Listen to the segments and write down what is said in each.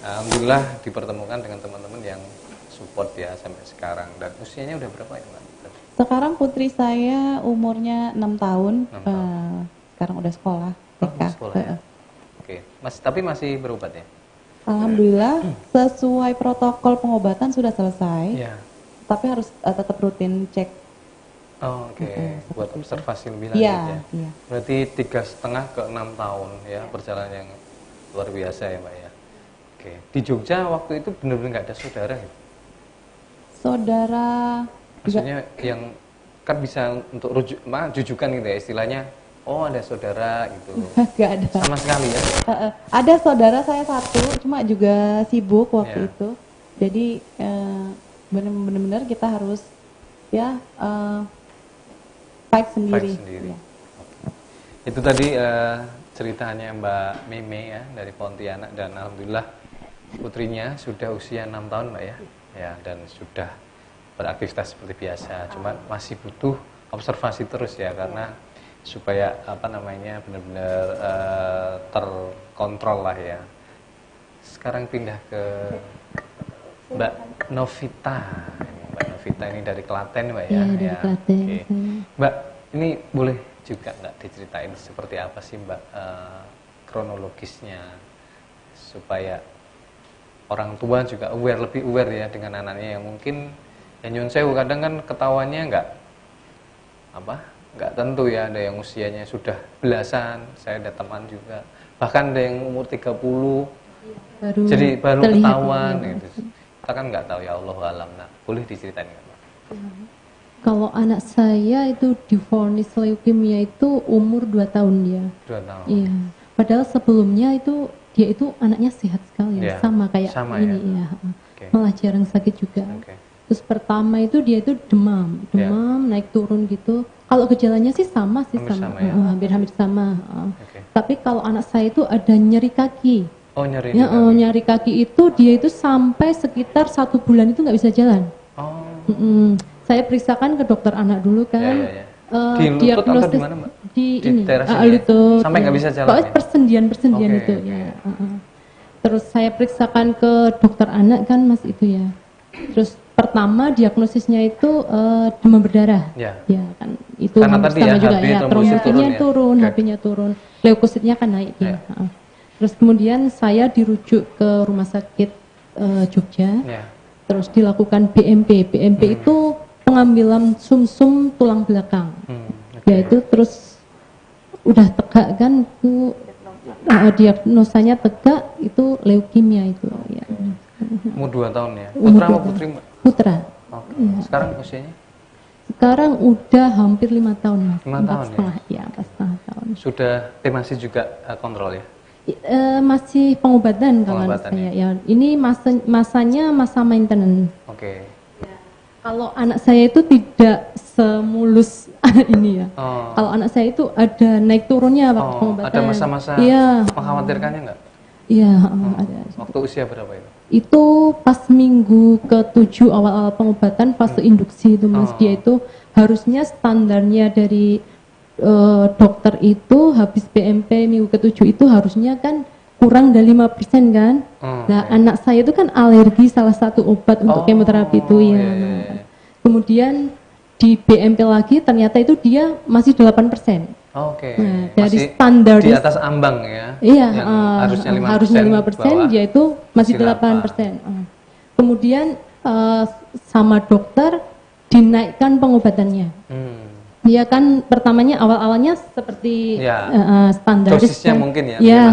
Alhamdulillah dipertemukan dengan teman-teman yang support ya sampai sekarang. Dan usianya udah berapa ya Mbak? Sekarang putri saya umurnya 6 tahun, 6 tahun. Sekarang udah sekolah TK. Sekolah ya? Oke, tapi masih berobat ya? Alhamdulillah sesuai protokol pengobatan sudah selesai, Iya. tapi harus tetap rutin cek. Oh, oke. Buat observasi lebih lanjut Iya, ya. iya. Berarti 3,5 ke 6 tahun ya perjalanan yang luar biasa ya Mbak ya. Oke. Di Jogja waktu itu benar-benar nggak ada saudara ya? Saudara Maksudnya yang kan bisa untuk rujukan gitu ya istilahnya. Oh ada saudara gitu. nggak ada. Sama sekali ya? Ada saudara saya satu, cuma juga sibuk waktu itu. Jadi benar-benar kita harus ya fight sendiri. Ya. Itu tadi ceritanya Mbak Meme ya dari Pontianak, dan alhamdulillah putrinya sudah usia 6 tahun Mbak ya. Ya, dan sudah beraktivitas seperti biasa. Cuma masih butuh observasi terus ya, karena supaya benar-benar terkontrol lah ya. Sekarang pindah ke Mbak Novita. Mbak Novita ini dari Klaten Mbak ya. Dari Klaten. Oke. Mbak, ini boleh juga nggak diceritain seperti apa sih Mbak kronologisnya supaya orang tua juga lebih aware ya dengan anaknya yang mungkin ya nyun sewu, kadang kan ketahuannya nggak tentu ya, ada yang usianya sudah belasan, saya ada teman juga bahkan ada yang umur 30 jadi baru ketahuan gitu. Kita kan nggak tahu ya, Allah alam. Nah, boleh diceritain nggak Mbak? Kalau anak saya itu divonis leukemia itu umur 2 tahun dia. 2 tahun. Iya. Padahal sebelumnya itu dia itu anaknya sehat sekali, sama kayak ini ya. Malah jarang sakit juga. Terus pertama itu dia itu demam, naik turun gitu. Kalau gejalanya sih sama hampir sama. Tapi kalau anak saya itu ada nyeri kaki. Oh, nyeri. Nyeri kaki itu dia itu sampai sekitar 1 bulan itu nggak bisa jalan. Saya periksakan ke dokter anak dulu kan. Di lutut atau di mana Mbak? Di daerah sini lutut. Sampai nggak bisa jalan. Pokoknya persendian itu ya. Terus saya periksakan ke dokter anak kan Mas itu ya. Terus pertama diagnosisnya itu demam berdarah. Ya kan itu sama juga ya. Trombositnya turun, HB-nya turun, leukositnya kan naik ya. Terus kemudian saya dirujuk ke rumah sakit Jogja. Terus dilakukan BMP. BMP itu pengambilan sumsum tulang belakang. Yaitu terus udah tegak kan itu diagnosanya tegak, itu leukemia itu ya. Umur 2 tahun ya. Putra atau putri Mbak? Putra. Ya. Sekarang usianya? Sekarang udah hampir 5 tahun Mas. 5 tahun ya? 4,5 tahun. Sudah masih juga kontrol ya? Masih pengobatan kalau anak saya ya. Ini masanya masa maintenance. Oke. Kalau anak saya itu tidak semulus ini ya. Kalau anak saya itu ada naik turunnya waktu pengobatan. Ada masa-masa mengkhawatirkannya nggak? Iya, ada. Waktu usia berapa itu? Itu pas minggu ke-7 awal-awal pengobatan fase induksi itu Mas. Dia itu harusnya standarnya dari dokter itu habis BMP minggu ke-7 itu harusnya kan kurang dari 5% kan. Nah, anak saya itu kan alergi salah satu obat untuk kemoterapi itu ya. Kemudian di BMP lagi ternyata itu dia masih 8%. Nah, dari standar di atas ambang ya. Iya, harusnya 5%, dia itu masih 8%. Kemudian sama dokter dinaikkan pengobatannya. Dia kan pertamanya awal-awalnya seperti standar dosisnya mungkin ya.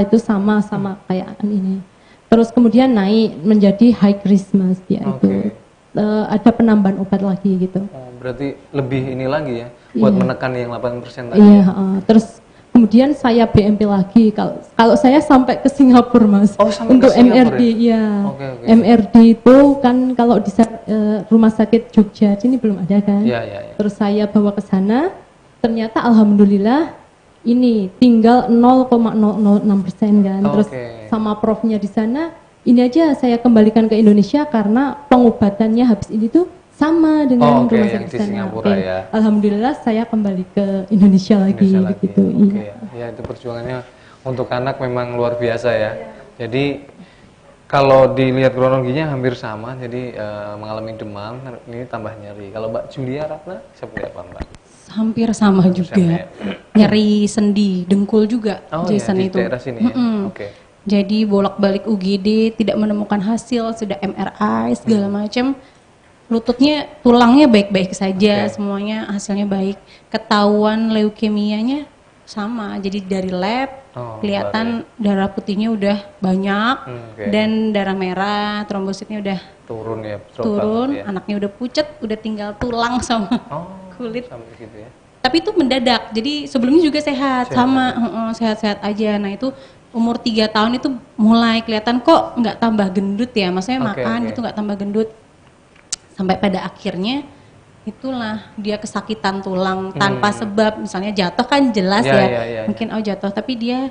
Itu sama kayak ini. Terus kemudian naik menjadi high risk Mas dia itu. Ada penambahan obat lagi gitu. Berarti lebih ini lagi ya buat menekan yang 8% tadi. Iya, terus kemudian saya BMP lagi. Kalau saya sampai ke Singapura Mas untuk MRD ya. MRD itu kan kalau di rumah sakit Jogja sini belum ada kan. Terus saya bawa ke sana, ternyata alhamdulillah ini tinggal 0,006% kan. Terus sama profnya di sana, ini aja saya kembalikan ke Indonesia karena pengobatannya habis ini tuh sama dengan rumah sakit di Singapura ya. Alhamdulillah saya kembali ke Indonesia lagi begitu. Ya itu perjuangannya untuk anak memang luar biasa ya. Jadi kalau dilihat kronologinya hampir sama, jadi mengalami demam, ini tambah nyeri. Kalau Mbak Julia Ratna seperti apa Mbak? Hampir sama juga, ya? nyeri sendi, dengkul juga, Jason ya, di itu. daerah sini ya? Okay. Jadi bolak-balik UGD, tidak menemukan hasil, sudah MRI segala macam. Lututnya, tulangnya baik-baik saja, semuanya hasilnya baik. Ketahuan leukemianya sama, jadi dari lab kelihatan darah putihnya udah banyak dan darah merah, trombositnya udah turun ya, turun, anaknya udah pucet, udah tinggal tulang sama kulit. Gitu ya. Tapi itu mendadak, jadi sebelumnya juga sehat sama sehat-sehat aja. Nah itu umur 3 tahun itu mulai kelihatan kok nggak tambah gendut ya, maksudnya makan gitu nggak tambah gendut. Sampai pada akhirnya itulah dia kesakitan tulang tanpa sebab, misalnya jatuh kan jelas mungkin jatuh, tapi dia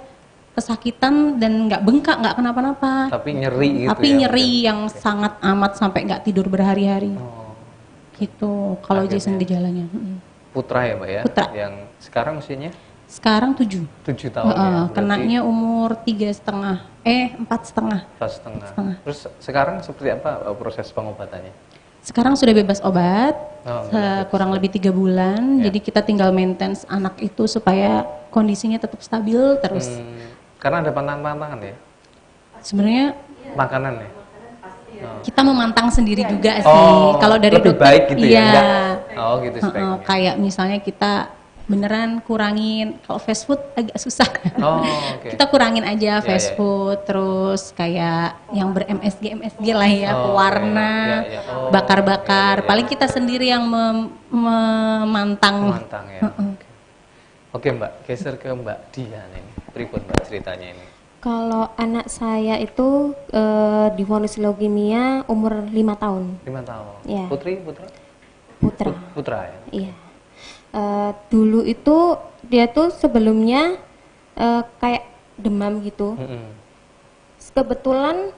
kesakitan dan nggak bengkak, nggak kenapa-napa. Tapi nyeri gitu. Tapi nyeri yang sangat amat sampai nggak tidur berhari-hari. Gitu. Kalau Jason gejalanya. Putra ya Mbak ya? Putra. Yang sekarang usianya? Sekarang 7. 7 tahun ya? Kenanya umur 3,5. 4,5. 4,5. Terus sekarang seperti apa proses pengobatannya? Sekarang sudah bebas obat, kurang lebih 3 bulan. Jadi kita tinggal maintenance anak itu supaya kondisinya tetap stabil terus. Karena ada pantangan-pantangan ya? Sebenarnya makanan ya? Kita memantang sendiri juga sih. Kalau dari lebih baik gitu ya? Gitu kayak misalnya kita beneran kurangin, kalau fast food agak susah. Kita kurangin aja fast food, terus kayak yang ber-MSG lah ya, pewarna, bakar-bakar. Paling kita sendiri yang memantang. Ya. Oke Mbak, geser ke Mbak Dian ini. Berikut Mbak ceritanya ini. Kalau anak saya itu divonis leukemia umur 5 tahun. 5 tahun. Ya. Putra? Putra ya. Iya. Dulu itu dia tuh sebelumnya kayak demam gitu. Kebetulan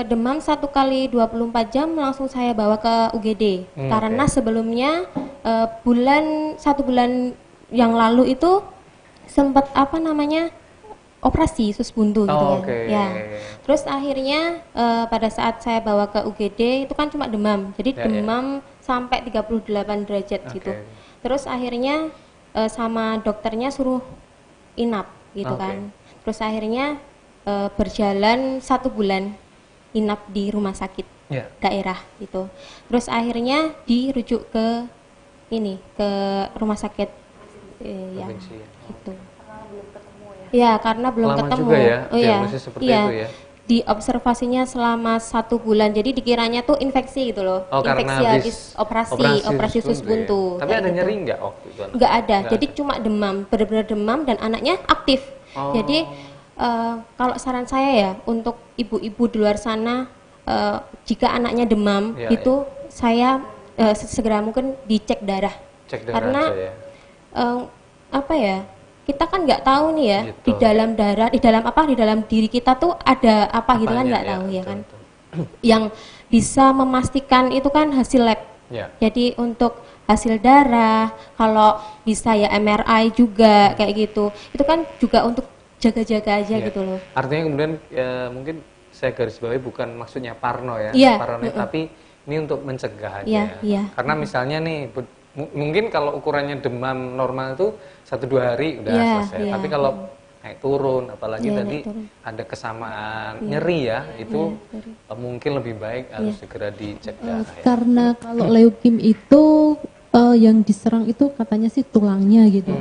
demam 1 kali 24 jam langsung saya bawa ke UGD. Karena sebelumnya 1 bulan yang lalu itu sempat operasi usus buntu gitu kan. Ya. Terus akhirnya pada saat saya bawa ke UGD itu kan cuma demam. Jadi demam sampai 38 derajat gitu. Terus akhirnya sama dokternya suruh inap gitu kan. Terus akhirnya berjalan 1 bulan inap di rumah sakit daerah gitu. Terus akhirnya dirujuk ke rumah sakit gitu. Ya karena belum ketemu. Juga ya, seperti itu ya. Di observasinya selama 1 bulan, jadi dikiranya tuh infeksi gitu loh, infeksi habis operasi usus buntu. Ya. Tapi ada nyeri nggak waktu itu? Nggak ada, jadi cuma demam, benar-benar demam dan anaknya aktif. Jadi kalau saran saya ya untuk ibu-ibu di luar sana, jika anaknya demam saya segera mungkin dicek darah. Karena kita kan nggak tahu nih ya di dalam darah, di dalam diri kita tuh ada apa gitu kan nggak tahu ya kan. Yang bisa memastikan itu kan hasil lab. Jadi untuk hasil darah, kalau bisa ya MRI juga kayak gitu. Itu kan juga untuk jaga-jaga aja gitu loh. Artinya kemudian mungkin saya garis bawahi bukan maksudnya parno ya, paranoid, tapi ini untuk mencegah aja. Karena misalnya nih mungkin kalau ukurannya demam normal itu 1-2 hari udah selesai. Tapi kalau naik turun, apalagi tadi ada kesamaan nyeri ya, itu mungkin lebih baik harus segera dicek darah. Karena kalau leukemia itu yang diserang itu katanya sih tulangnya gitu.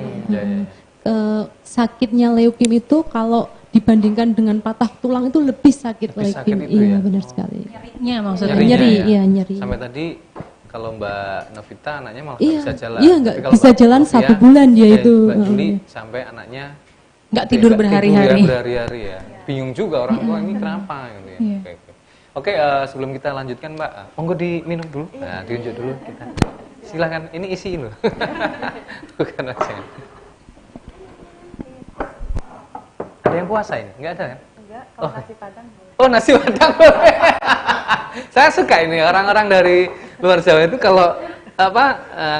Sakitnya leukemia itu kalau dibandingkan dengan patah tulang itu lebih sakit leukemia. Iya benar sekali. Nyerinya maksudnya. Nyeri. Sampai tadi kalau Mbak Novita anaknya malah nggak bisa jalan. Iya nggak bisa jalan 1 bulan dia itu. Mbak Juli sampai anaknya nggak tidur berhari-hari. Ya. Bingung juga orang tua ini kenapa gitu ya. Oke, sebelum kita lanjutkan Mbak, monggo diminum dulu. Nah, diunjuk dulu kita. Silakan, ini isi loh. Bukan aja. Ada yang puasa ini? Enggak ada kan? Enggak, kalau nasi padang boleh. Oh, nasi padang boleh. Saya suka ini orang-orang dari luar Jawa itu kalau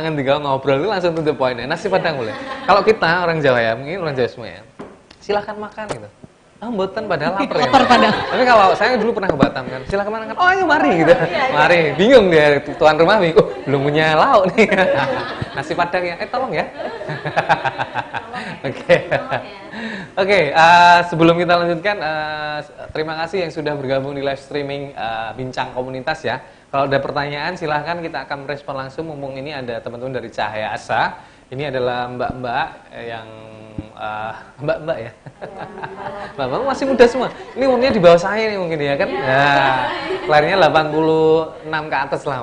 ngendika ngobrol itu langsung to the point ya. Nasi padang boleh. Kalau kita orang Jawa ya, mungkin orang Jawa semua ya. Silakan makan gitu. mboten padahal lapar ya. Lapar padahal. Tapi kalau saya dulu pernah ke Batam kan, silakan kemana kan? Oh ayo mari gitu. Mari, bingung dia tuan rumah bingung. Belum punya lauk nih. Nasi padang ya. Tolong ya. Oke. Oke, sebelum kita lanjutkan, terima kasih yang sudah bergabung di live streaming Bincang Komunitas ya. Kalau ada pertanyaan silahkan, kita akan merespon langsung. Mumpung ini ada teman-teman dari Cahaya Asa. Ini adalah mbak-mbak yang mbak-mbak ya. Mbak-mbak masih muda semua. Ini umurnya di bawah saya nih mungkin ya kan. Nah, lahirnya 86 ke atas lah.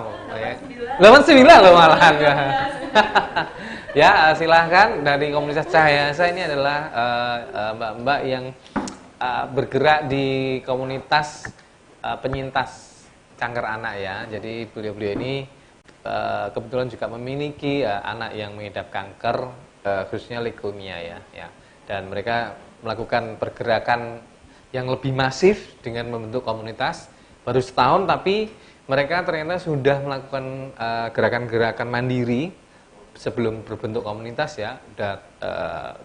89 loh malahan. Ya, silahkan dari komunitas Cahaya Asa. Ini adalah mbak-mbak yang bergerak di komunitas penyintas kanker anak ya. Jadi beliau-beliau ini kebetulan juga memiliki anak yang mengidap kanker, khususnya leukemia ya. Dan mereka melakukan pergerakan yang lebih masif dengan membentuk komunitas. Baru setahun tapi mereka ternyata sudah melakukan gerakan-gerakan mandiri sebelum berbentuk komunitas ya. Udah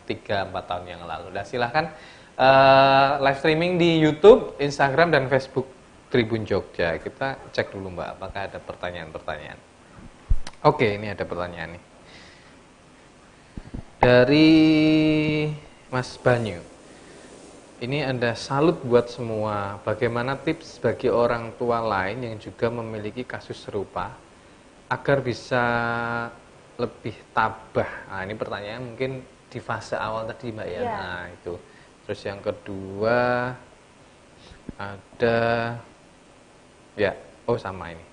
3-4 tahun yang lalu. Dan silahkan live streaming di YouTube, Instagram, dan Facebook Tribun Jogja. Kita cek dulu Mbak, apakah ada pertanyaan-pertanyaan. Oke, ini ada pertanyaan nih. Dari Mas Banyu. Ini ada salut buat semua. Bagaimana tips bagi orang tua lain yang juga memiliki kasus serupa agar bisa lebih tabah? Nah, ini pertanyaan mungkin di fase awal tadi Mbak ya. Nah, itu. Terus yang kedua ada ya, sama ini.